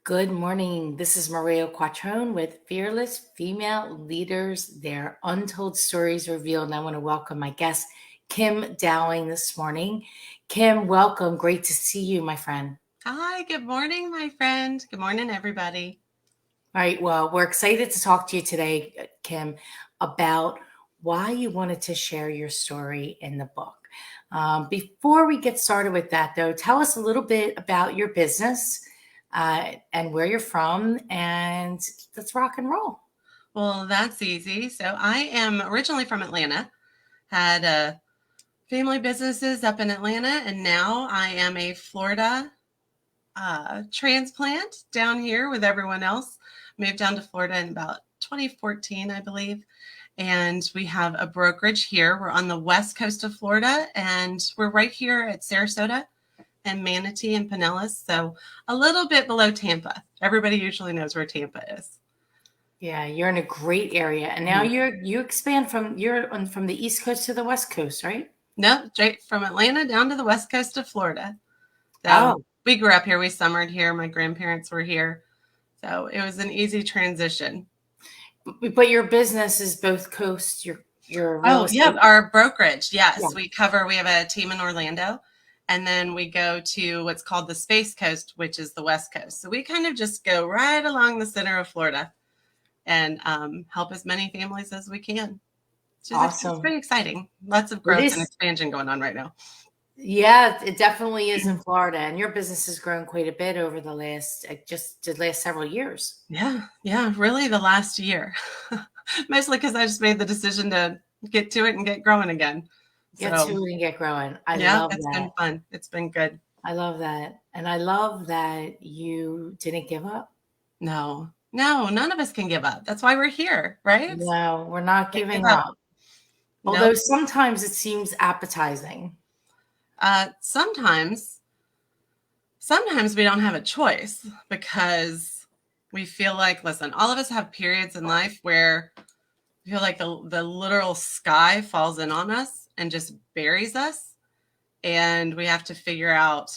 Good morning. This is Maria Quattrone with Fearless Female Leaders, Their Untold Stories Revealed. And I want to welcome my guest, Kim Dowling, this morning. Kim, welcome. Great to see you, my friend. Hi, good morning, my friend. Good morning, everybody. All right. Well, we're excited to talk to you today, Kim, about why you wanted to share your story in the book. Before we get started with that, though, tell us a little bit about your business and where you're from, and let's rock and roll. Well, that's easy. So I am originally from Atlanta, had family businesses up in Atlanta, and now I am a Florida transplant down here with everyone else. Moved down to Florida in about 2014, I believe. And we have a brokerage here. We're on the west coast of Florida, and we're right here at Sarasota and Manatee and Pinellas. So a little bit below Tampa. Everybody usually knows where Tampa is. Yeah, you're in a great area, and now you expand from the East Coast to the West Coast, right? Nope, straight from Atlanta down to the west coast of Florida. So Oh, we grew up here. We summered here. My grandparents were here. So it was an easy transition. but your business is both coast. Your real Oh, yeah, estate. our brokerage. Yeah. Yes, we have a team in Orlando, and then we go to what's called the Space Coast, which is the West Coast. So we kind of just go right along the center of Florida and help as many families as we can. It's Awesome. pretty exciting. Lots of It growth and is. expansion going on right now. Yeah, it definitely is in Florida, and your business has grown quite a bit over the last several years. Yeah, really the last year. Mostly because I just made the decision to get to it and get growing again. Get to So, it and get growing. I yeah, love it's that. been fun. It's been good. I love that. And I love that you didn't give up. No, none of us can give up. That's why we're here, right? No, we're not Can't give giving up. up. Although Nope. sometimes it seems appetizing. Sometimes we don't have a choice because we feel like, listen, all of us have periods in life where we feel like the literal sky falls in on us and just buries us. And we have to figure out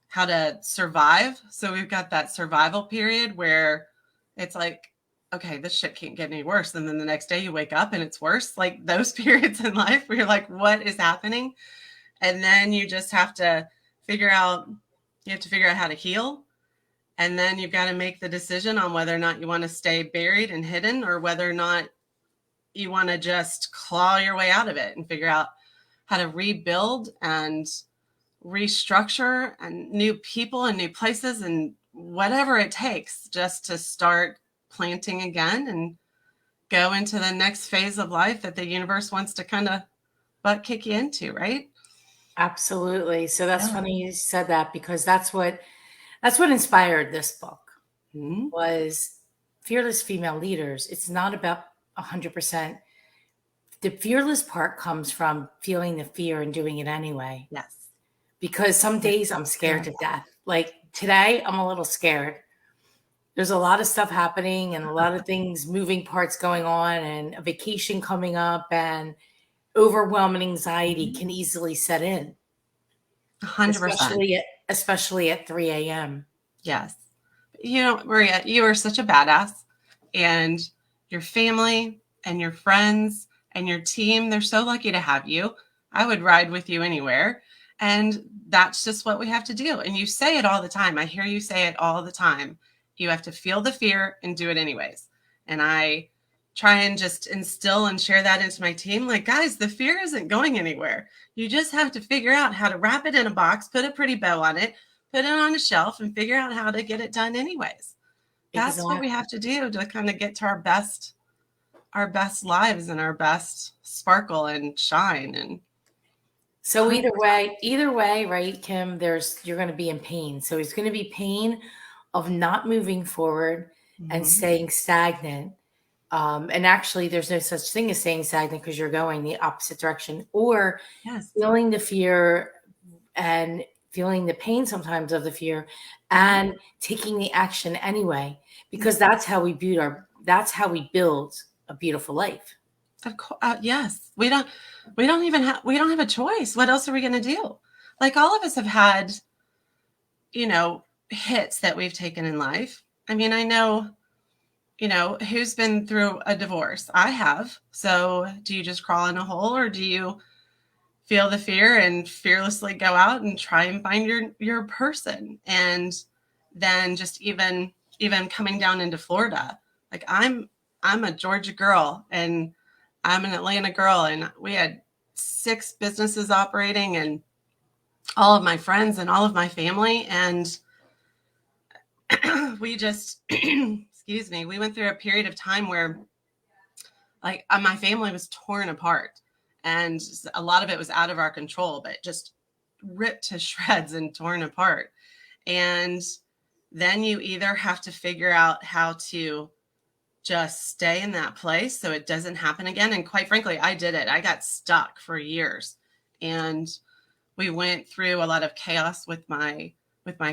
how to survive. So we've got that survival period where it's like, okay, this shit can't get any worse. And then the next day you wake up and it's worse. Like those periods in life where you're like, what is happening? And then you just have to figure out, how to heal. And then you've got to make the decision on whether or not you want to stay buried and hidden or whether or not you want to just claw your way out of it and figure out how to rebuild and restructure and new people and new places and whatever it takes just to start planting again and go into the next phase of life that the universe wants to kind of butt kick you into, right? Absolutely. So that's Yeah. funny you said that because that's what inspired this book Mm-hmm. was fearless female leaders. It's not about 100%. The fearless part comes from feeling the fear and doing it anyway. Yes. Because some Yeah. days I'm scared to death. Like today, I'm a little scared. There's a lot of stuff happening and a lot of things, moving parts going on, and a vacation coming up, and overwhelming anxiety Mhm. can easily set in, 100%. especially at 3 a.m. Yes. Maria, you are such a badass, and your family and your friends and your team, they're so lucky to have you. I would ride with you anywhere. And that's just what we have to do. And you say it all the time. I hear you say it all the time. You have to feel the fear and do it anyways. And I try and just instill and share that into my team. Like, guys, the fear isn't going anywhere. You just have to figure out how to wrap it in a box, put a pretty bow on it, put it on a shelf, and figure out how to get it done anyways. That's what we Exactly. have to do to kind of get to our best lives and our best sparkle and shine and So 100%. either way, right, Kim, you're going to be in pain. So it's going to be pain of not moving forward and Mhm. staying stagnant. And actually, there's no such thing as staying stagnant because you're going the opposite direction, or Yes. feeling the fear and feeling the pain sometimes of the fear Mhm. and taking the action anyway, because Mhm. that's how we build a beautiful life. Of course, yes. We don't have a choice. What else are we going to do? Like all of us have had, you know, hits that we've taken in life. I mean, I know, who's been through a divorce? I have. So do you just crawl in a hole, or do you feel the fear and fearlessly go out and try and find your person? And then just even coming down into Florida, like I'm a Georgia girl and I'm an Atlanta girl, and we had 6 businesses operating and all of my friends and all of my family. And we just, excuse me, we went through a period of time where like my family was torn apart, and a lot of it was out of our control, but just ripped to shreds and torn apart. And then you either have to figure out how to just stay in that place so it doesn't happen again. And quite frankly, I did it. I got stuck for years. And we went through a lot of chaos with my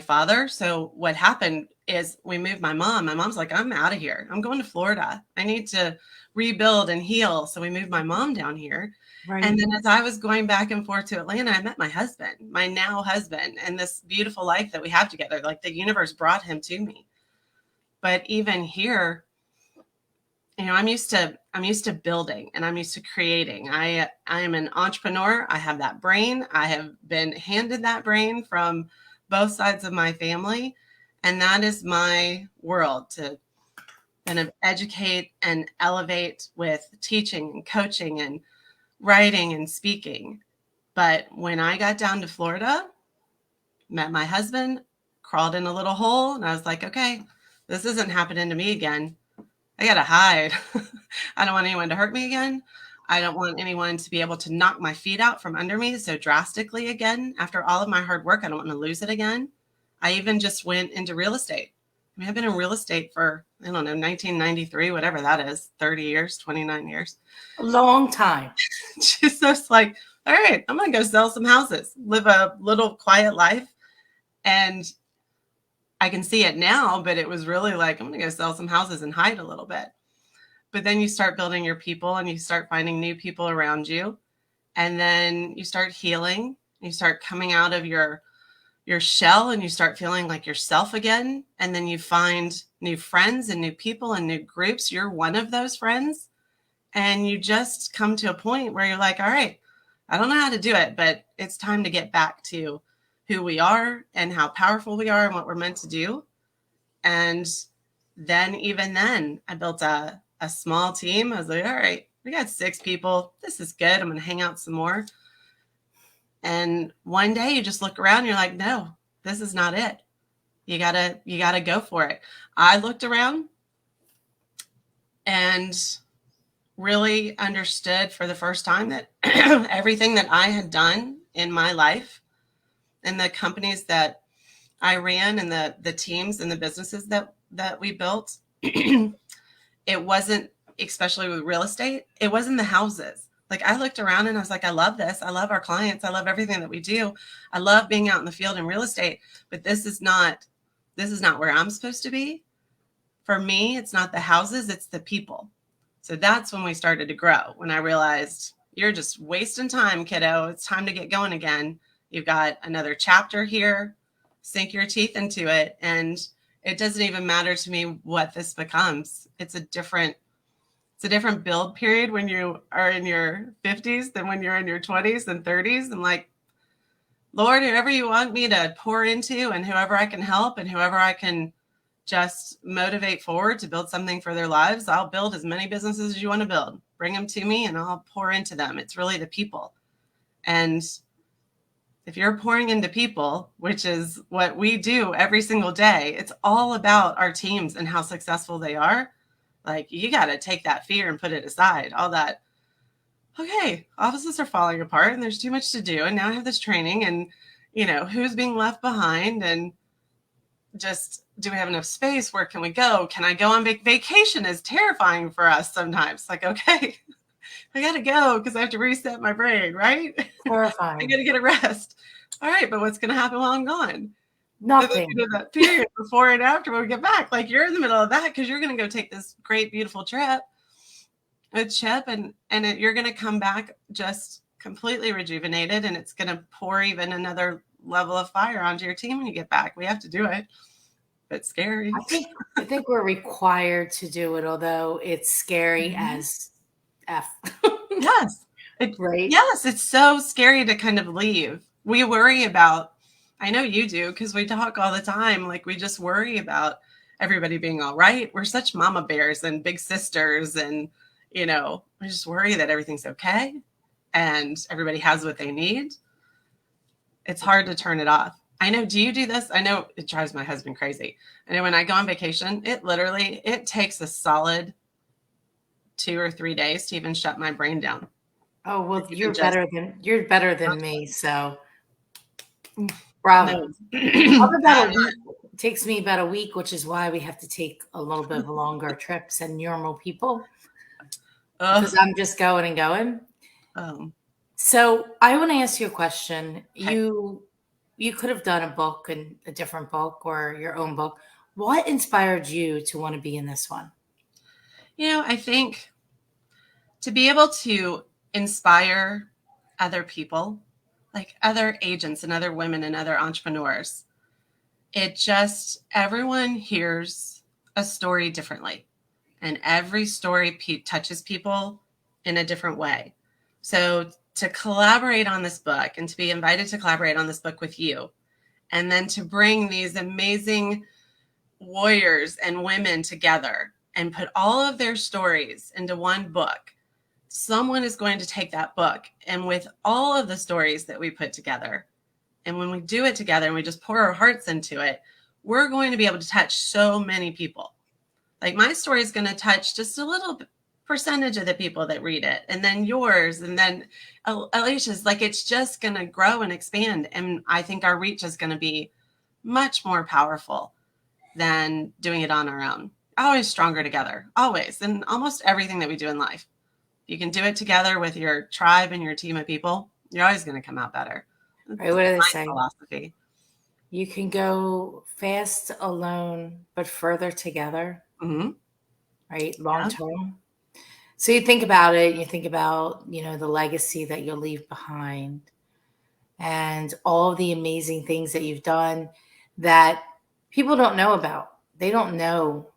father. So what happened is we moved my mom. My mom's like, I'm out of here. I'm going to Florida. I need to rebuild and heal. So we moved my mom down here. And Right. then as I was going back and forth to Atlanta, I met my husband, my now husband, and this beautiful life that we have together. Like the universe brought him to me. But even here, I'm used to building, and I'm used to creating. I am an entrepreneur. I have that brain. I have been handed that brain from both sides of my family, and that is my world, to kind of educate and elevate with teaching and coaching and writing and speaking. But when I got down to Florida, met my husband, crawled in a little hole, and I was like, okay, this isn't happening to me again. I gotta hide. I don't want anyone to hurt me again. I don't want anyone to be able to knock my feet out from under me so drastically again. After all of my hard work, I don't want to lose it again. I even just went into real estate. I mean, I've been in real estate for, I don't know, 1993, whatever that is, 30 years, 29 years. A long time. Just like, all right, I'm going to go sell some houses, live a little quiet life. And I can see it now, but it was really like, I'm going to go sell some houses and hide a little bit. But then you start building your people, and you start finding new people around you. And then you start healing. You start coming out of your shell, and you start feeling like yourself again. And then you find new friends and new people and new groups. You're one of those friends. And you just come to a point where you're like, all right, I don't know how to do it, but it's time to get back to who we are and how powerful we are and what we're meant to do. And then even then, I built a small team. I was like, all right, we got 6 people. This is good. I'm going to hang out some more. And one day you just look around and you're like, no, this is not it. You gotta go for it. I looked around and really understood for the first time that everything that I had done in my life and the companies that I ran and the teams and the businesses that we built, it wasn't, especially with real estate, it wasn't the houses. Like I looked around and I was like, I love this. I love our clients. I love everything that we do. I love being out in the field in real estate, but this is not where I'm supposed to be. For me, it's not the houses, it's the people. So that's when we started to grow. When I realized you're just wasting time, kiddo. It's time to get going again. You've got another chapter here. Sink your teeth into it. And it doesn't even matter to me what this becomes. It's a different build period when you are in your 50s than when you're in your 20s and 30s. I'm like, Lord, whoever you want me to pour into and whoever I can help and whoever I can just motivate forward to build something for their lives, I'll build as many businesses as you want to build. Bring them to me and I'll pour into them. It's really the people. And if you're pouring into people, which is what we do every single day, it's all about our teams and how successful they are. Like you got to take that fear and put it aside. All that, okay, offices are falling apart and there's too much to do. And now I have this training and, who's being left behind and just, do we have enough space? Where can we go? Can I go on vacation is terrifying for us sometimes. Like, okay, I got to go because I have to reset my brain, right? I Terrifying. got to get a rest. All right, but what's going to happen while I'm gone? Nothing. That period before and after when we get back, like you're in the middle of that because you're going to go take this great, beautiful trip with Chip, and you're going to come back just completely rejuvenated, and it's going to pour even another level of fire onto your team when you get back. We have to do it. It's scary. I think we're required to do it, although it's scary Mhm. as F. Yes. Right? Yes, it's so scary to kind of leave. We worry about, I know you do, because we talk all the time. Like, we just worry about everybody being all right. We're such mama bears and big sisters, and, we just worry that everything's okay and everybody has what they need. It's hard to turn it off. I know. Do you do this? I know it drives my husband crazy. I know when I go on vacation, it takes a solid 2 or 3 days to even shut my brain down. Oh, To well, even just you're better than me, so no. bravo. I'm about a I'm week. It takes me about a week, which is why we have to take a little bit of longer trips than normal people because not. I'm just going and going. Um, So I want to ask you a question. okay. You could have done a book and a different book or your own book. What inspired you to want to be in this one? I think to be able to inspire other people, like other agents and other women and other entrepreneurs, everyone hears a story differently. And every story touches people in a different way. So to collaborate on this book and to be invited to collaborate on this book with you, and then to bring these amazing warriors and women together and put all of their stories into one book, someone is going to take that book and with all of the stories that we put together, and when we do it together and we just pour our hearts into it, we're going to be able to touch so many people. Like, my story is going to touch just a little percentage of the people that read it, and then yours, and then Alicia's. Like, it's just going to grow and expand. And I think our reach is going to be much more powerful than doing it on our own. Always stronger together, always. And almost everything that we do in life, you can do it together with your tribe and your team of people, you're always going to come out better. Right? What do they My say? philosophy. You can go fast alone, but further together, Mm-hmm. right? Long Yeah. term. So you think about it, you think about, the legacy that you'll leave behind and all the amazing things that you've done that people don't know about. They don't know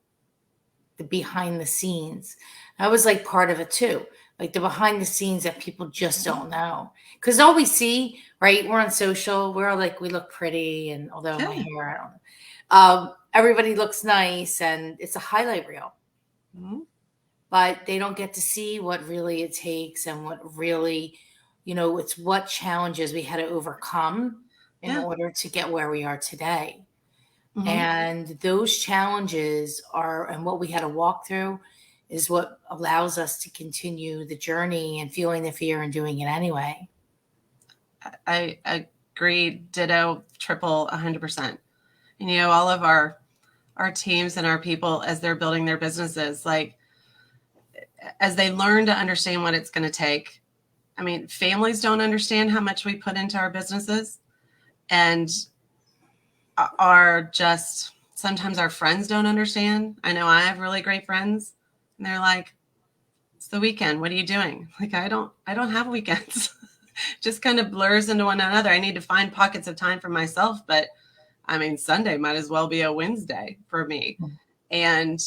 the behind the scenes. I was like part of it too, like the behind the scenes that people just Mm-hmm. don't know. Because all we see, right? We're on social. We're all like, we look pretty, and although my Yeah. hair, I don't know. Everybody looks nice, and it's a highlight reel. Mm-hmm. But they don't get to see what really it takes and what really, it's what challenges we had to overcome in Yeah. order to get where we are today. Mm-hmm. And those challenges and what we had to walk through is what allows us to continue the journey and feeling the fear and doing it anyway. I agree. Ditto, triple, 100%. And all of our teams and our people, as they're building their businesses, like, as they learn to understand what it's going to take. I mean, families don't understand how much we put into our businesses, and sometimes our friends don't understand. I know I have really great friends, and they're like, "It's the weekend. What are you doing?" Like, I don't have weekends. Just kind of blurs into one another. I need to find pockets of time for myself, but I mean, Sunday might as well be a Wednesday for me. And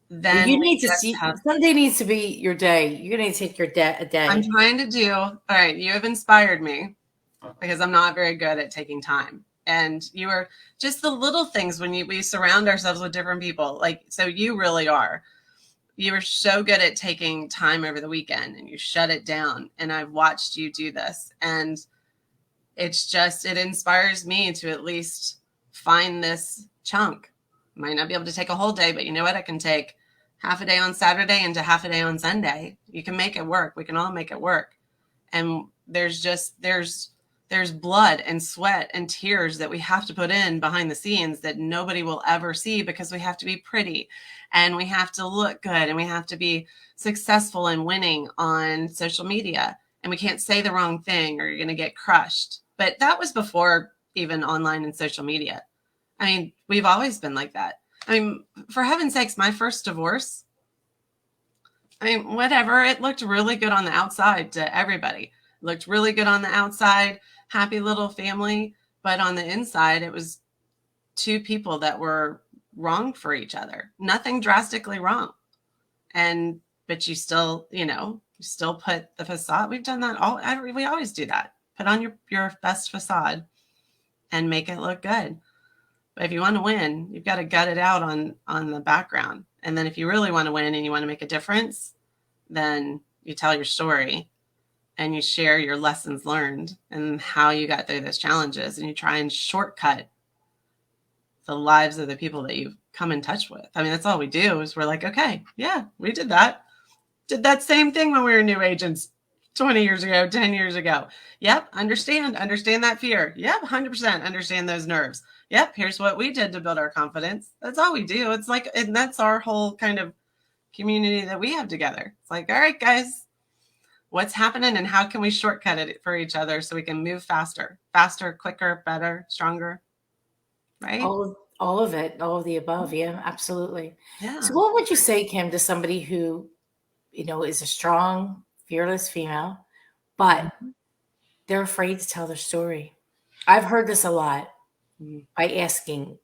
Well, then you we need to just see have, Sunday needs to be your day. You're going to take your a I'm day. trying to do, all right, you have inspired me because I'm not very good at taking time. And you are just the little things when we surround ourselves with different people. Like, so you really are. You are so good at taking time over the weekend and you shut it down. And I've watched you do this. And it inspires me to at least find this chunk. Might not be able to take a whole day, but you know what? I can take half a day on Saturday into half a day on Sunday. You can make it work. We can all make it work. And there's blood and sweat and tears that we have to put in behind the scenes that nobody will ever see, because we have to be pretty and we have to look good and we have to be successful and winning on social media, and we can't say the wrong thing or you're going to get crushed. But that was before even online and social media. I mean, we've always been like that. I mean, for heaven's sakes, my first divorce, I mean, whatever, it looked really good on the outside to everybody. It looked really good on the outside, happy little family. But on the inside, it was two people that were wrong for each other. Nothing drastically wrong. But you still, you still put the facade. We've done that we always do that. Put on your best facade and make it look good. But if you want to win, you've got to gut it out on the background. And then if you really want to win and you want to make a difference, then you tell your story and you share your lessons learned and how you got through those challenges, and you try and shortcut the lives of the people that you've come in touch with. I mean, that's all we do is we're like, okay, yeah, we did that. Did that same thing when we were new agents 20 years ago, 10 years ago. Yep. Understand that fear. Yep. 100% understand those nerves. Yep. Here's what we did to build our confidence. That's all we do. It's like, and that's our whole kind of community that we have together. It's like, all right, guys, what's happening and how can we shortcut it for each other so we can move faster, quicker, better, stronger, right? All of it, all of the above. Yeah, absolutely. Yeah. So what would you say, Kim, to somebody who, is a strong, fearless female, but they're afraid to tell their story? I've heard this a lot by asking.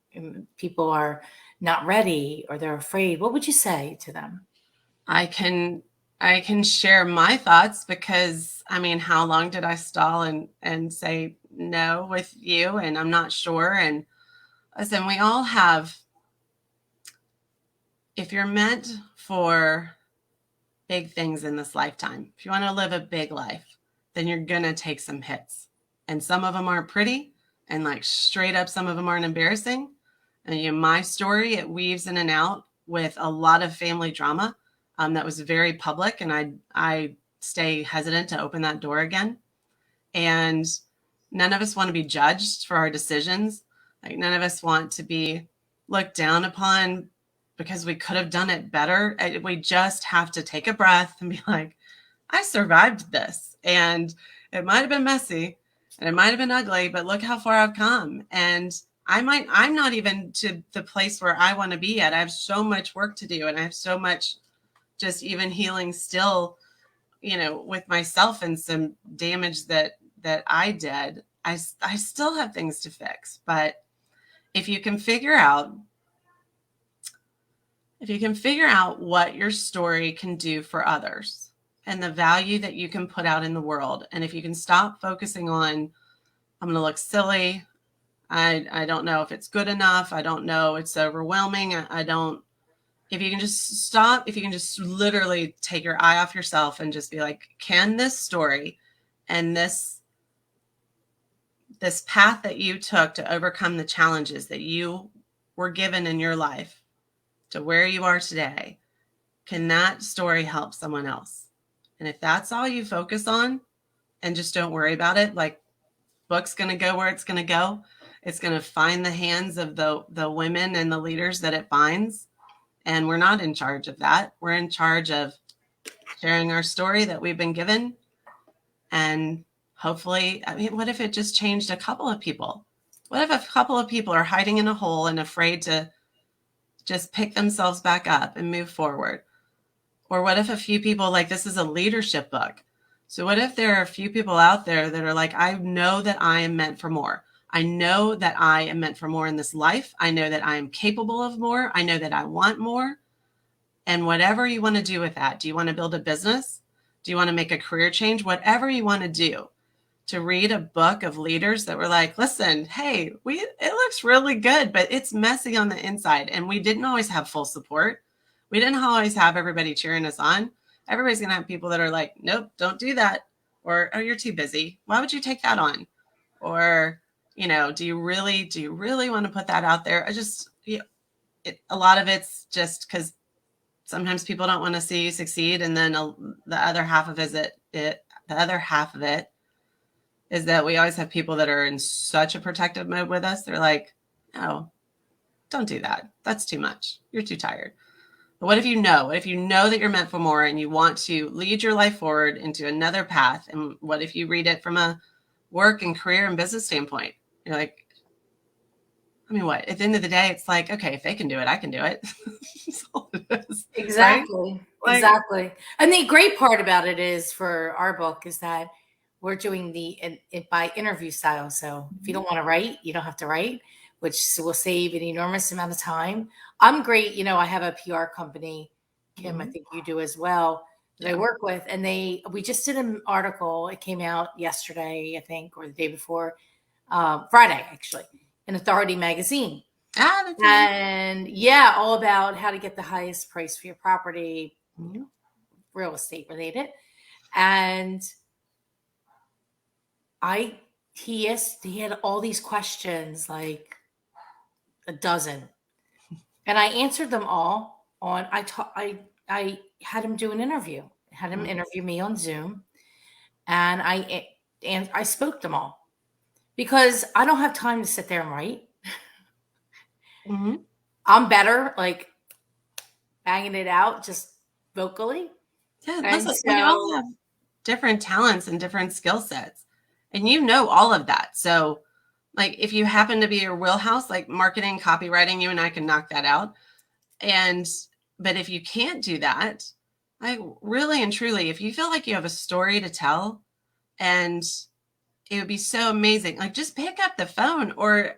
People are not ready or they're afraid. What would you say to them? I can share my thoughts because I mean, how long did I stall and say no with you? And I'm not sure. And listen, we all have, if you're meant for big things in this lifetime, if you want to live a big life, then you're going to take some hits. And some of them aren't pretty, and like straight up, some of them aren't embarrassing. And my story, it weaves in and out with a lot of family drama that was very public. And I stay hesitant to open that door again. And none of us want to be judged for our decisions. Like none of us want to be looked down upon because we could have done it better. We just have to take a breath and be like, I survived this. And it might have been messy and it might have been ugly, but look how far I've come. And I'm not even to the place where I want to be yet. I have so much work to do, and I have so much just even healing still, with myself and some damage that I did. I still have things to fix. But if you can figure out what your story can do for others and the value that you can put out in the world, and if you can stop focusing on, I'm going to look silly, I don't know if it's good enough, I don't know, it's overwhelming, if you can just stop, if you can just literally take your eye off yourself and just be like, can this story and this path that you took to overcome the challenges that you were given in your life to where you are today, can that story help someone else? And if that's all you focus on and just don't worry about it, like, book's going to go where it's going to go. It's going to find the hands of the women and the leaders that it finds. And we're not in charge of that. We're in charge of sharing our story that we've been given. And hopefully, I mean, what if it just changed a couple of people? What if a couple of people are hiding in a hole and afraid to just pick themselves back up and move forward? Or what if a few people, like, this is a leadership book. So what if there are a few people out there that are like, I know that I am meant for more. I know that I am meant for more in this life. I know that I am capable of more. I know that I want more. And whatever you want to do with that, do you want to build a business? Do you want to make a career change? Whatever you want to do, to read a book of leaders that were like, listen, hey, it looks really good, but it's messy on the inside. And we didn't always have full support. We didn't always have everybody cheering us on. Everybody's going to have people that are like, nope, don't do that. Or, oh, you're too busy. Why would you take that on? Or, do you really want to put that out there? A lot of it's just because sometimes people don't want to see you succeed. And then the other half of it is that we always have people that are in such a protective mode with us. They're like, no, don't do that. That's too much. You're too tired. But what if you know that you're meant for more and you want to lead your life forward into another path? And what if you read it from a work and career and business standpoint? You're like, I mean, what? At the end of the day, it's like, okay, if they can do it, I can do it. That's all it is, Exactly. right? Exactly. And the great part about it is, for our book, is that we're doing it by interview style. So if you don't want to write, you don't have to write, which will save an enormous amount of time. I'm great. I have a PR company, Kim, I Mhm. think you do as well, that I Yeah. work with. And we just did an article. It came out yesterday, I think, or the day before, Friday, actually, in Authority Magazine. Ah, that's amazing. And yeah, all about how to get the highest price for your property, Mhm. real estate related. And I he had all these questions, like a dozen, and I answered them all on. I had him do an interview, had him Mhm. interview me on Zoom, and I spoke them all because I don't have time to sit there and write. Mhm. I'm better like banging it out just vocally, Yeah, and listen, we all so have different talents and different skill sets, and you know all of that. So, like, if you happen to be your wheelhouse, like marketing, copywriting, you and I can knock that out. And, but if you can't do that, like, really and truly, if you feel like you have a story to tell, and it would be so amazing, like, just pick up the phone or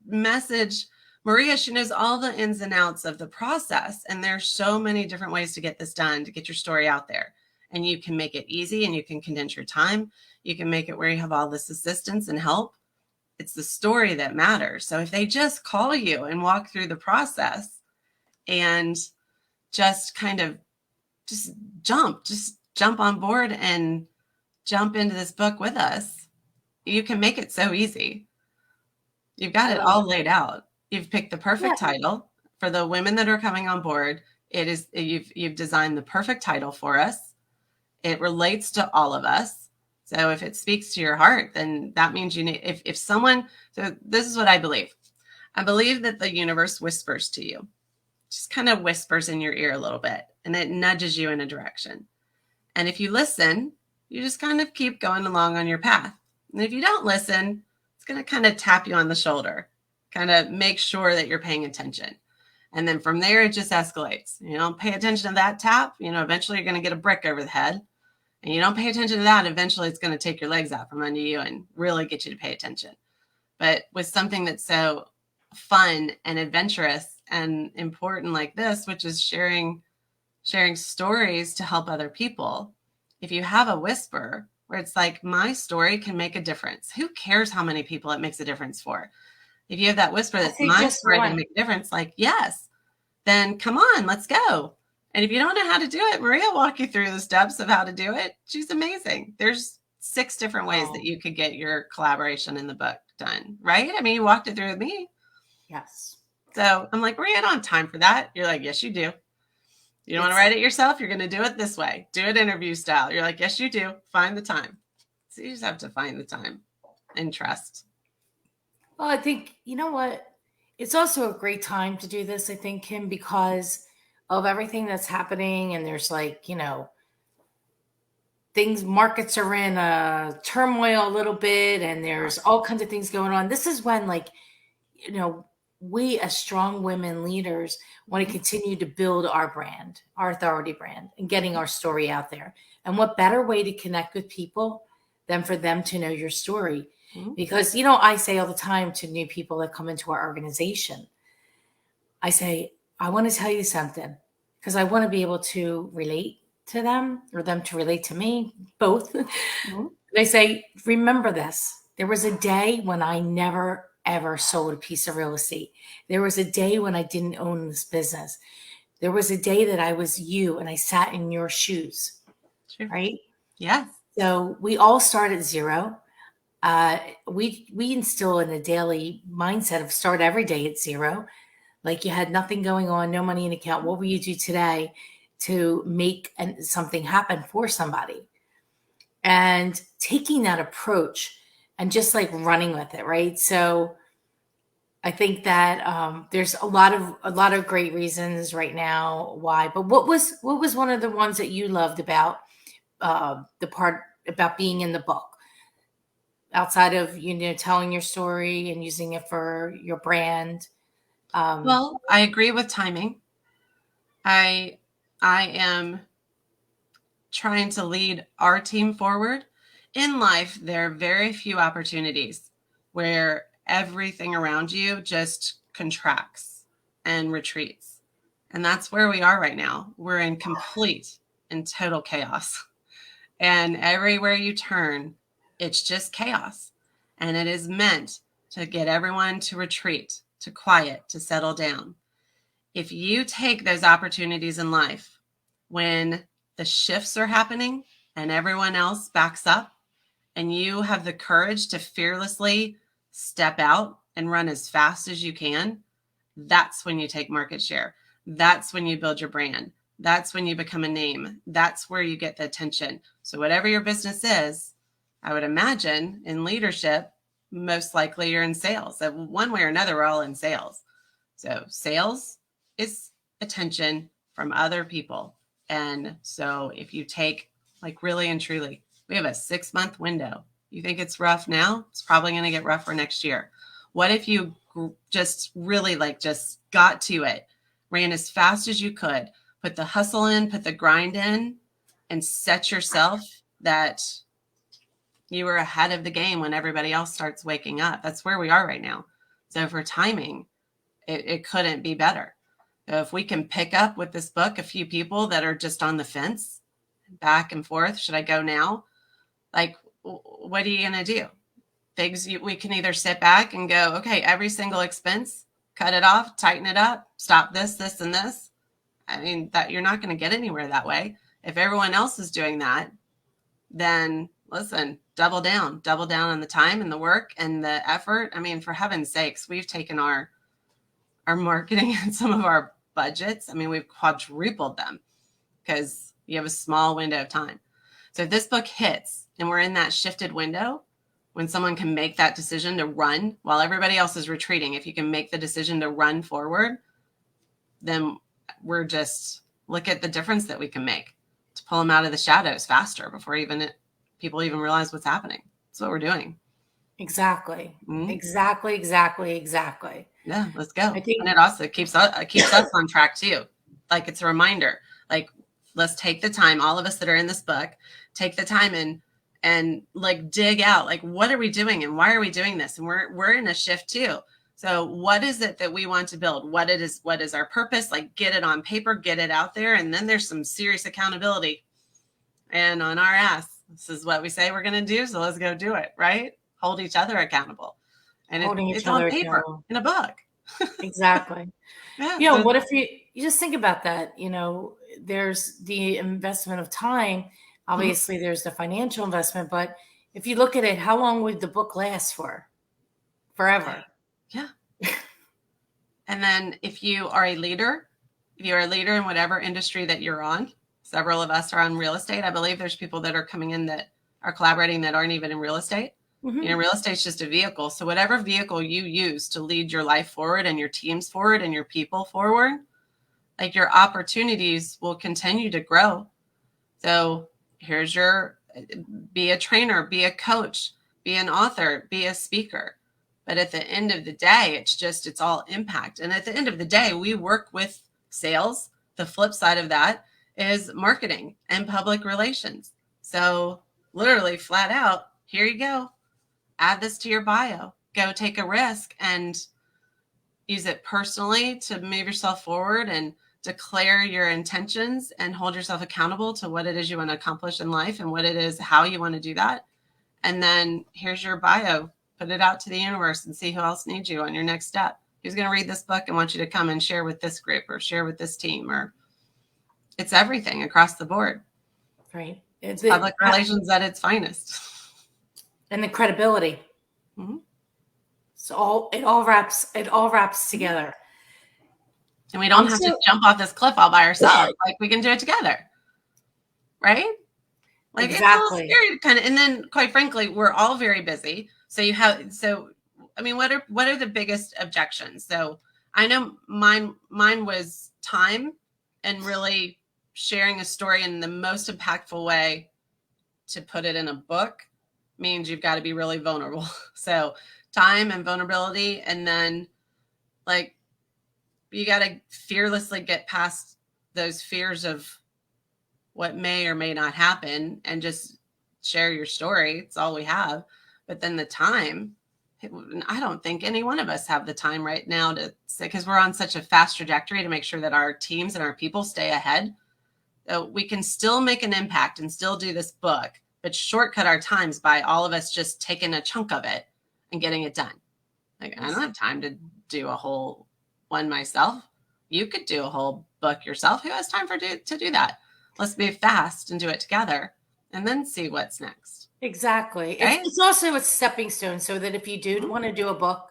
message Maria. She knows all the ins and outs of the process, and there's so many different ways to get this done, to get your story out there. And you can make it easy, and you can condense your time. You can make it where you have all this assistance and help. It's the story that matters. So if they just call you and walk through the process and just kind of just jump on board and jump into this book with us, you can make it so easy. You've got I it love all it. laid out. You've picked the Yeah, perfect title for the women that are coming on board. It is you've designed the perfect title for us. It relates to all of us. So if it speaks to your heart, then that means you need, if someone, so this is what I believe. I believe that the universe whispers to you, just kind of whispers in your ear a little bit, and it nudges you in a direction. And if you listen, you just kind of keep going along on your path. And if you don't listen, it's going to kind of tap you on the shoulder, kind of make sure that you're paying attention. And then from there, it just escalates. You don't pay attention to that tap, eventually you're going to get a brick over the head. And you don't pay attention to that, eventually it's going to take your legs out from under you and really get you to pay attention. But with something that's so fun and adventurous and important like this, which is sharing stories to help other people. If you have a whisper where it's like, my story can make a difference, who cares how many people it makes a difference for? If you have that whisper I that's say my just story can one. make a difference, like, yes, then come on, let's go. And if you don't know how to do it, Maria will walk you through the steps of how to do it. She's amazing. There's 6 different ways that Oh, you could get your collaboration in the book done, right? I mean, you walked it through with me. yes. So I'm like, Maria, I don't have time for that. You're like, yes, you do. You don't want to It's write it yourself? You're going to do it this way. Do it interview style. You're like, yes, you do. Find the time. So you just have to find the time and trust. Well, I think, you know what? It's also a great time to do this, I think, Kim, because of everything that's happening. And there's like, things, markets are in a turmoil a little bit, and there's all kinds of things going on. This is when, like, you know, we as strong women leaders want to continue to build our brand, our authority brand, and getting our story out there. And what better way to connect with people than for them to know your story? Mhm. Because, I say all the time to new people that come into our organization, I say, I want to tell you something because I want to be able to relate to them or them to relate to me, both. Mhm. They say, remember this. There was a day when I never, ever sold a piece of real estate. There was a day when I didn't own this business. There was a day that I was you and I sat in your shoes, Sure. right? Yes. So we all start at zero. We instill in a daily mindset of start every day at zero. Like you had nothing going on, no money in account. What will you do today to make something happen for somebody? And taking that approach and just like running with it, right? So I think that there's a lot of great reasons right now why. But what was one of the ones that you loved about the part about being in the book, outside of telling your story and using it for your brand? Um, Well, I agree with timing. I am trying to lead our team forward in life, there are very few opportunities where everything around you just contracts and retreats. And that's where we are right now. We're in complete and total chaos. And everywhere you turn, it's just chaos. And it is meant to get everyone to retreat, to quiet, to settle down. If you take those opportunities in life when the shifts are happening and everyone else backs up, and you have the courage to fearlessly step out and run as fast as you can, that's when you take market share. That's when you build your brand. That's when you become a name. That's where you get the attention. So whatever your business is, I would imagine in leadership, most likely you're in sales. So one way or another, we're all in sales. So sales is attention from other people. And so if you take, like, really and truly, we have a 6-month window. You think it's rough now? It's probably going to get rougher next year. What if you just really just got to it, ran as fast as you could, put the hustle in, put the grind in, and set yourself that you were ahead of the game when everybody else starts waking up? That's where we are right now. So for timing, it couldn't be better. So if we can pick up with this book a few people that are just on the fence, back and forth, should I go now? Like, what are you going to do? We can either sit back and go, okay, every single expense, cut it off, tighten it up, stop this, this, and this. I mean, that you're not going to get anywhere that way. If everyone else is doing that, then listen, double down on the time and the work and the effort. I mean, for heaven's sakes, we've taken our marketing and some of our budgets. I mean, we've quadrupled them because you have a small window of time. So if this book hits and we're in that shifted window, when someone can make that decision to run while everybody else is retreating, if you can make the decision to run forward, then we're just, look at the difference that we can make to pull them out of the shadows faster before people even realize what's happening. That's what we're doing. Exactly. Mm-hmm. Exactly. Yeah, let's go. I think, and it also keeps us on track too. Like, it's a reminder, like, let's take the time, all of us that are in this book, take the time and like dig out, like, what are we doing and why are we doing this? And we're in a shift too. So what is it that we want to build? What is our purpose? Like, get it on paper, get it out there. And then there's some serious accountability and on our ass. This is what we say we're going to do. So let's go do it. Right. Hold each other accountable. And it's on paper in a book. Exactly. Yeah. What if you just think about that? There's the investment of time. Obviously, there's the financial investment. But if you look at it, how long would the book last for? Forever. Yeah. And then if you are a leader in whatever industry that you're on, several of us are on real estate. I believe there's people that are coming in that are collaborating that aren't even in real estate. Mm-hmm. Real estate's just a vehicle. So whatever vehicle you use to lead your life forward and your teams forward and your people forward, like, your opportunities will continue to grow. So here's be a trainer, be a coach, be an author, be a speaker. But at the end of the day, it's all impact. And at the end of the day, we work with sales. The flip side of that is marketing and public relations. So literally, flat out, here you go. Add this to your bio. Go take a risk and use it personally to move yourself forward and declare your intentions and hold yourself accountable to what it is you want to accomplish in life and what it is, how you want to do that. And then here's your bio. Put it out to the universe and see who else needs you on your next step. Who's going to read this book and want you to come and share with this group or share with this team? Or it's everything across the board. Right. It's public relations at its finest. And the credibility. Mm-hmm. So it all wraps together. And we don't have to jump off this cliff all by ourselves. Like, we can do it together. Right? Like, exactly. It's a little scary kind of, and then quite frankly, we're all very busy. I mean, what are the biggest objections? So I know mine was time, and really sharing a story in the most impactful way to put it in a book means you've got to be really vulnerable. So time and vulnerability, and then, like, you got to fearlessly get past those fears of what may or may not happen and just share your story. It's all we have. But then the time, I don't think any one of us have the time right now to say, because we're on such a fast trajectory to make sure that our teams and our people stay ahead. So we can still make an impact and still do this book, but shortcut our times by all of us just taking a chunk of it and getting it done. Like, I don't have time to do a whole one myself. You could do a whole book yourself. Who has time to do that? Let's be fast and do it together and then see what's next. Exactly. Right? It's also a stepping stone so that if you do want to do a book.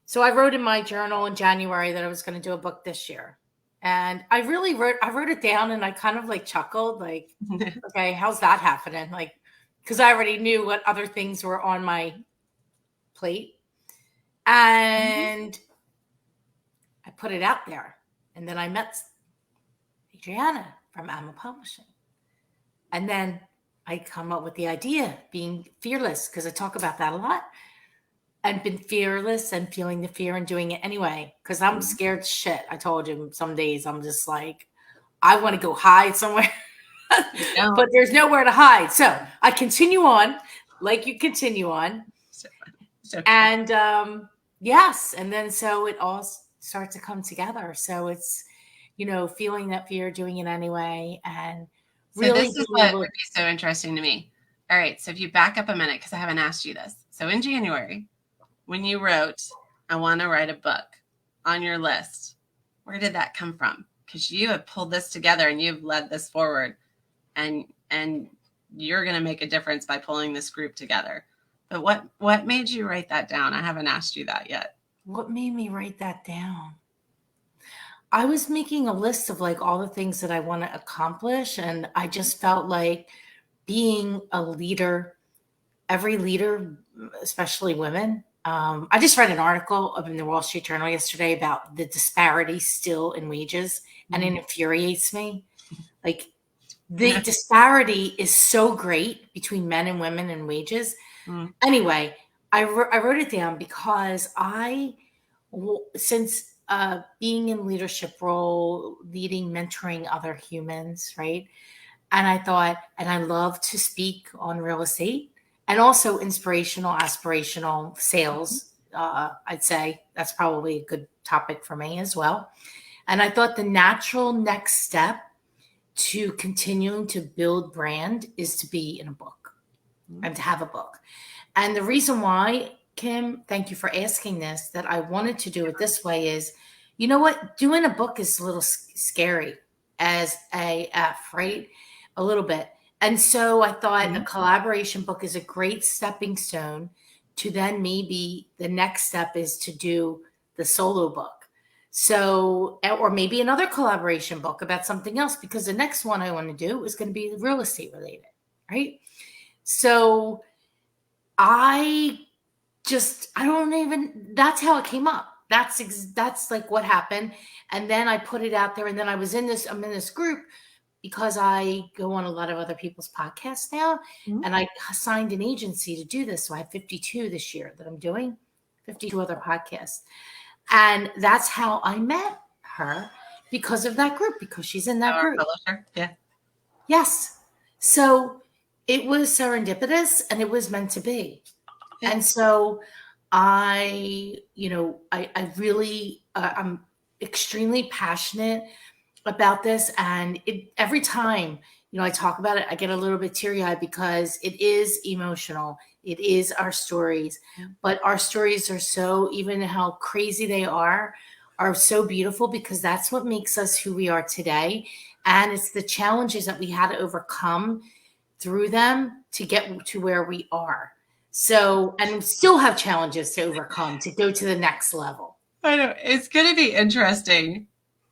So I wrote in my journal in January that I was going to do a book this year. And I wrote it down and I kind of like chuckled, like, okay, how's that happening? Like, because I already knew what other things were on my plate. And I put it out there. And then I met Adriana from Amma Publishing. And then I come up with the idea, being fearless, because I talk about that a lot. And been fearless and feeling the fear and doing it anyway. Because I'm scared shit. I told you some days I'm just like, I want to go hide somewhere. But there's nowhere to hide. So I continue on like you continue on. So and yes. And then so it all starts to come together. So it's, feeling that fear, doing it anyway. And really, so this is what would be so interesting to me. All right. So if you back up a minute, because I haven't asked you this. So in January, when you wrote, I want to write a book on your list, where did that come from? Because you have pulled this together and you've led this forward, and you're going to make a difference by pulling this group together. But what made you write that down? I haven't asked you that yet. What made me write that down? I was making a list of like all the things that I want to accomplish. And I just felt like being a leader, every leader, especially women. I just read an article in the Wall Street Journal yesterday about the disparity still in wages, and it infuriates me. Like, the disparity is so great between men and women in wages. Anyway, I wrote it down because since being in leadership role, leading, mentoring other humans, right? And I thought, and I love to speak on real estate. And also inspirational, aspirational sales. I'd say that's probably a good topic for me as well. And I thought the natural next step to continuing to build brand is to be in a book and to have a book. And the reason why, Kim, thank you for asking this, that I wanted to do it this way is, you know what? Doing a book is a little scary as AF, right? A little bit. And so I thought a collaboration book is a great stepping stone to then maybe the next step is to do the solo book. So, or maybe another collaboration book about something else, because the next one I want to do is going to be real estate related, right? So that's how it came up. That's like what happened. And then I put it out there, and then I'm in this group because I go on a lot of other people's podcasts now, and I signed an agency to do this. So I have 52 this year that I'm doing, 52 other podcasts. And that's how I met her, because of that group, because she's in that group. Yeah. Yes. So it was serendipitous and it was meant to be. Yeah. And so I really, I'm extremely passionate about this. And every time, I talk about it, I get a little bit teary-eyed because it is emotional. It is our stories, but our stories are so, even how crazy they are so beautiful, because that's what makes us who we are today. And it's the challenges that we had to overcome through them to get to where we are. So, and we still have challenges to overcome to go to the next level. I know. It's going to be interesting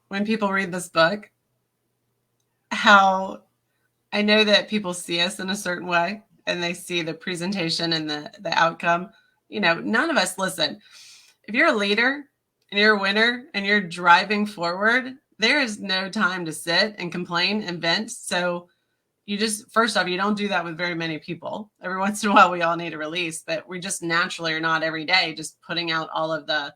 when people read this book, how I know that people see us in a certain way and they see the presentation and the outcome. None of us, listen, if you're a leader and you're a winner and you're driving forward, there is no time to sit and complain and vent. So first off, you don't do that with very many people. Every once in a while, we all need a release, but we just naturally are not every day just putting out all of the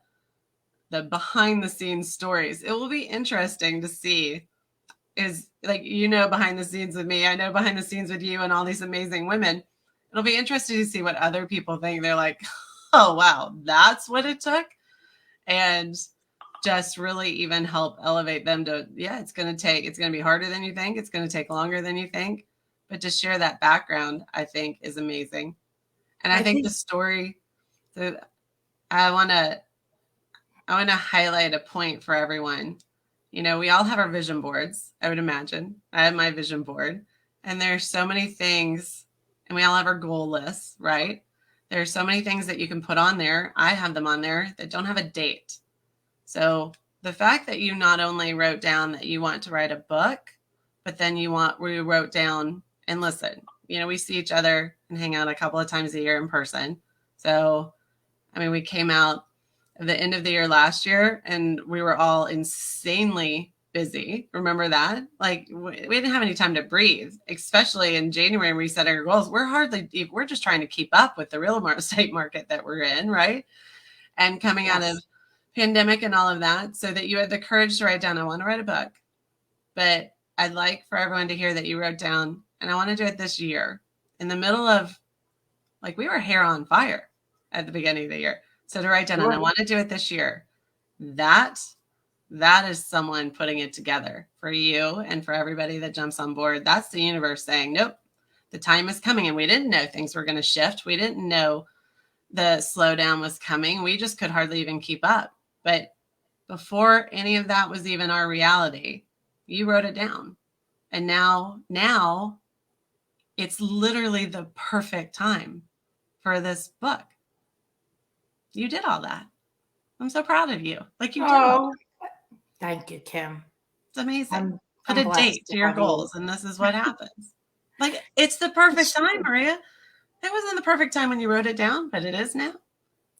behind the scenes stories. It will be interesting to see is like, behind the scenes with me. I know behind the scenes with you and all these amazing women. It'll be interesting to see what other people think. They're like, oh, wow, that's what it took. And just really even help elevate them to, it's going to be harder than you think. It's going to take longer than you think. But to share that background, I think is amazing. And I think the story that I want to highlight a point for everyone. We all have our vision boards, I would imagine. I have my vision board, and there's so many things, and we all have our goal lists, right? There's so many things that you can put on there. I have them on there that don't have a date. So the fact that you not only wrote down that you want to write a book, but then we wrote down, and listen, we see each other and hang out a couple of times a year in person. So, we came out at the end of the year last year and we were all insanely busy. Remember that? Like we didn't have any time to breathe, especially in January when we set our goals. We're just trying to keep up with the real estate market that we're in, right? And coming out of pandemic and all of that, so that you had the courage to write down, I want to write a book. But I'd like for everyone to hear that you wrote down, and I want to do it this year in the middle of, like, we were hair on fire at the beginning of the year. So to write down, and I want to do it this year, that is someone putting it together for you and for everybody that jumps on board. That's the universe saying, nope, the time is coming. And we didn't know things were going to shift. We didn't know the slowdown was coming. We just could hardly even keep up. But before any of that was even our reality, you wrote it down. And now it's literally the perfect time for this book. You did all that. I'm so proud of you. Like you did all that. Thank you, Kim. It's amazing. Put a date to your goals, and this is what happens. Like, it's the perfect time, Maria. It wasn't the perfect time when you wrote it down, but it is now.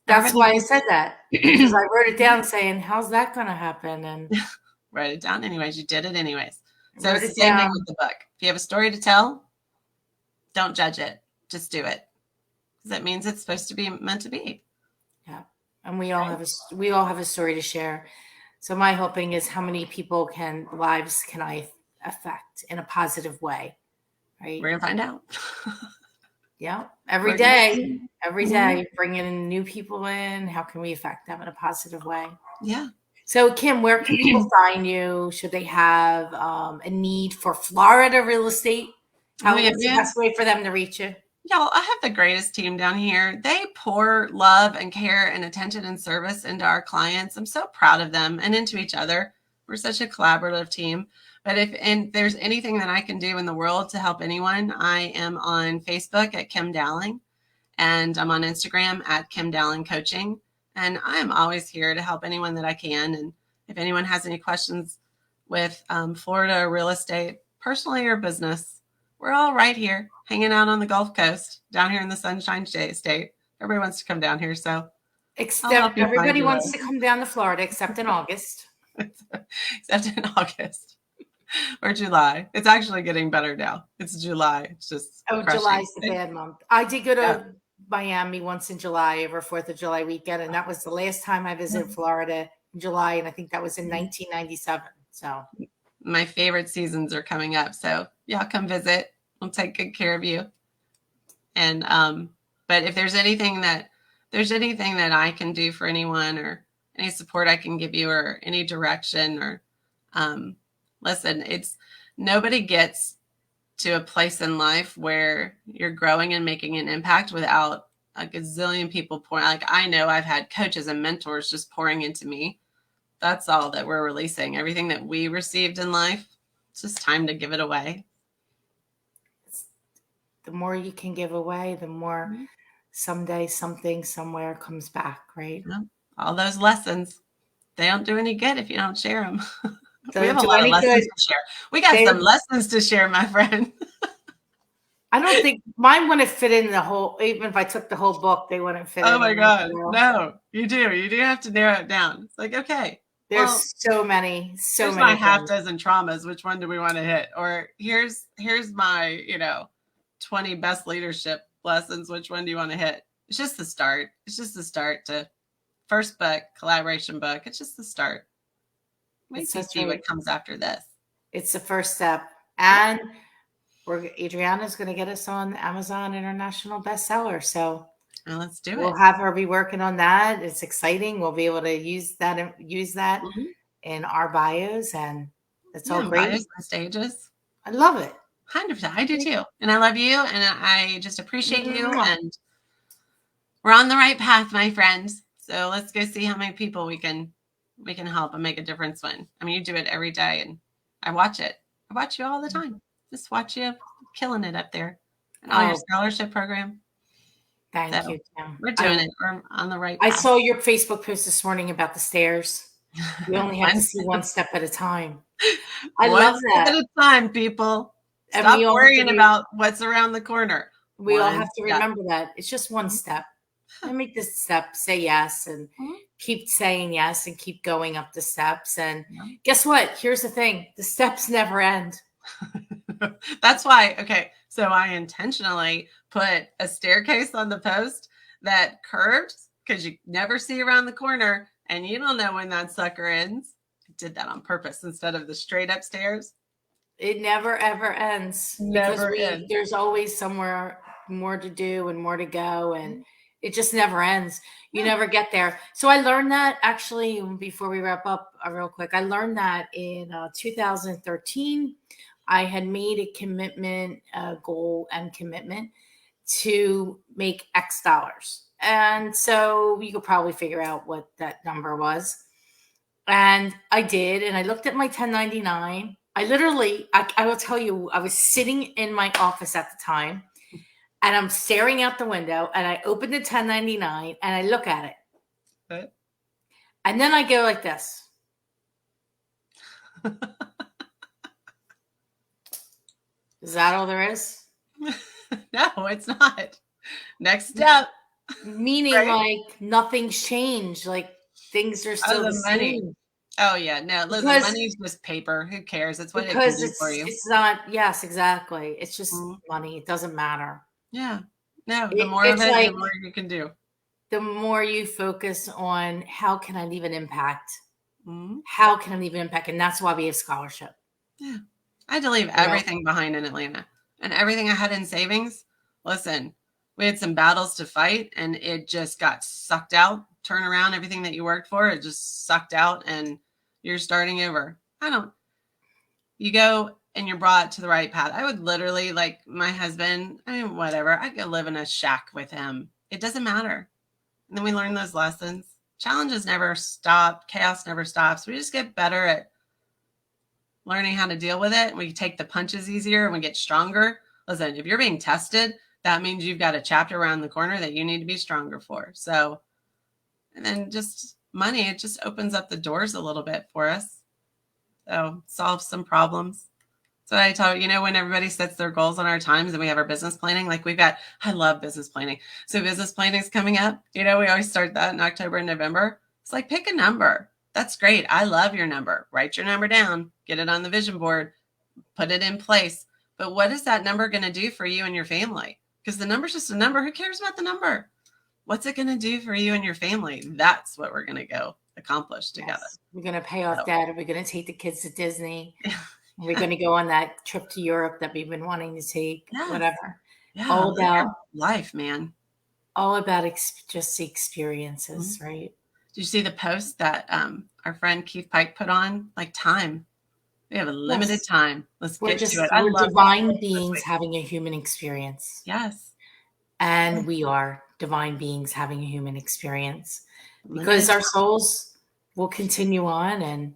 That's why I said that, because I wrote it down saying, how's that going to happen? And write it down anyways. You did it anyways. So it's the same thing with the book. If you have a story to tell, don't judge it. Just do it. Because that means it's supposed to be meant to be. Yeah. And we all have a story to share. So my hoping is, how many lives can I affect in a positive way? Right. We're going to find out. Yeah. Every day, bringing in new people in. How can we affect them in a positive way? Yeah. So Kim, where can people find you? Should they have a need for Florida real estate? What's the best way for them to reach you? Y'all, I have the greatest team down here. They pour love and care and attention and service into our clients. I'm so proud of them and into each other. We're such a collaborative team. But if there's anything that I can do in the world to help anyone, I am on Facebook at Kim Dowling, and I'm on Instagram at Kim Dowling Coaching. And I am always here to help anyone that I can. And if anyone has any questions with Florida real estate, personally or business, we're all right here hanging out on the Gulf Coast, down here in the Sunshine State. Everybody wants to come down here. So everybody wants to come down to Florida, except in August. Except in August or July. It's actually getting better now. It's July. It's just July's the bad month. I did go to Miami once in July over 4th of July weekend, and that was the last time I visited Florida in July, and I think that was in 1997. So my favorite seasons are coming up. So y'all come visit. We'll take good care of you. And but if there's anything that I can do for anyone, or any support I can give you, or any direction, or listen, it's nobody gets to a place in life where you're growing and making an impact without a gazillion people pouring. Like, I know I've had coaches and mentors just pouring into me. That's all that we're releasing. Everything that we received in life, it's just time to give it away. The more you can give away, the more someday something somewhere comes back, right? Yeah. All those lessons, they don't do any good if you don't share them. We have a lot of lessons to share. We got some lessons to share, my friend. I don't think mine wouldn't fit in the whole, even if I took the whole book, they wouldn't fit in. Oh my God. No, you do. You do have to narrow it down. It's like, okay. There's so many. Here's my half dozen traumas. Which one do we want to hit? Or here's my, 20 best leadership lessons. Which one do you want to hit? It's just the start. It's just the start to first book, collaboration book. It's just the start. Wait to see what comes after this. It's the first step. And Adriana's going to get us on Amazon International Bestseller. So Well, let's do we'll it. have her be working on that. It's exciting. We'll be able to use that Mhm. in our bios, and it's all Yeah, great. bios and stages. I love it. 100%. I do too. And I love you and I just appreciate you. Mwah. And we're on the right path, my friends. So let's go see how many people we can help and make a difference when. I mean, you do it every day and I watch it. I watch you all the time. Just watch you killing it up there and all your Oh, scholarship program. thank So you, Kim. we're doing it. We're on the right I path. saw your Facebook post this morning about the stairs. You only have to One, see one step at a time. I one love step at that. a time, people. And Stop worrying about what's around the corner. we all One have to step. remember that. It's just one Mhm. step. And make this step, say yes, and Mhm. keep saying yes and keep going up the steps. And Yeah. guess what? Here's the thing. The steps never end. That's why, okay, so I intentionally put a staircase on the post that curves because you never see around the corner and you don't know when that sucker ends. I did that on purpose instead of the straight up stairs. It never ever ends because Never ends. there's always somewhere more to do and more to go, and it just never ends. You Yeah. never get there. So I learned that actually before we wrap up real quick. I learned that in 2013. I had made a commitment, a goal and commitment to make X dollars. And so you could probably figure out what that number was. And I did. And I looked at my 1099. I will tell you, I was sitting in my office at the time and I'm staring out the window and I open the 1099 and I look at it. But And then I go like this. Is that all there is? no, it's not. Next step. Meaning Right? like nothing's changed. Like things are Oh, still the the money. same. Oh yeah, no, listen, Because money's just paper. Who cares? It's what it can because do for you. it's not, yes, exactly. It's just Mhm. money. It doesn't matter. Yeah. No, the more of It's it, the like more you can do. the more you focus on how can I leave an impact? Mhm. How can I leave an impact? And that's why we have scholarship. Yeah. I had to leave You know, everything behind in Atlanta and everything I had in savings. Listen, we had some battles to fight and it just got sucked out. Turn around, everything that you worked for, it just sucked out and you're starting over. You go and you're brought to the right path. I would literally, like my husband, I mean, whatever, I'd go live in a shack with him. It doesn't matter. And then we learn those lessons. Challenges never stop, chaos never stops. We just get better at learning how to deal with it. We take the punches easier and we get stronger. Listen, if you're being tested, that means you've got a chapter around the corner that you need to be stronger for. So, and then just money, it just opens up the doors a little bit for us. So, solves some problems. So I tell you, when everybody sets their goals on our times and we have our business planning, like I love business planning. So business planning is coming up. We always start that in October and November. It's like, pick a number. That's great. I love your number. Write your number down, get it on the vision board, put it in place. But what is that number going to do for you and your family? Because the number's just a number. Who cares about the number? What's it going to do for you and your family? That's what we're going to go accomplish together. yes. We're going to pay off So, debt. We're going to take the kids to Disney. yeah. We're going to go on that trip to Europe that we've been wanting to take. Yes. Whatever. Yeah, All about life, man. All about just the experiences, Mm-hmm. right? Did you see the post that our friend Keith Pike put on? Like, time. We have a limited time. Let's get to it. I We're love divine beings having a human experience. Yes. And we are divine beings having a human experience because Limited our souls will continue on, and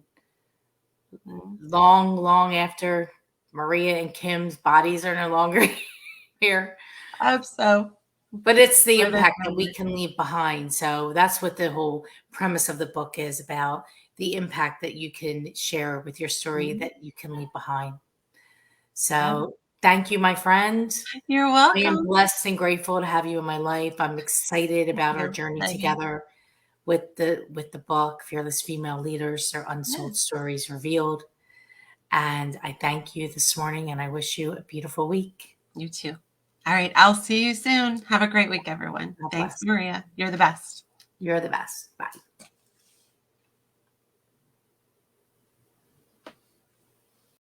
time. long, long after Maria and Kim's bodies are no longer here. I hope so. But it's the Or they impact that can- we can leave behind. So that's what the whole premise of the book is about, the impact that you can share with your story that you can leave behind. So thank you, my friend. You're I am welcome. blessed and grateful to have you in my life. I'm excited about our journey together with the book, Fearless Female Leaders, Their Unsold Stories Revealed. And I thank you this morning and I wish you a beautiful week. You too. All right. I'll see you soon. Have a great week, everyone. God Thanks, bless. Maria. You're the best. You're the best. Bye.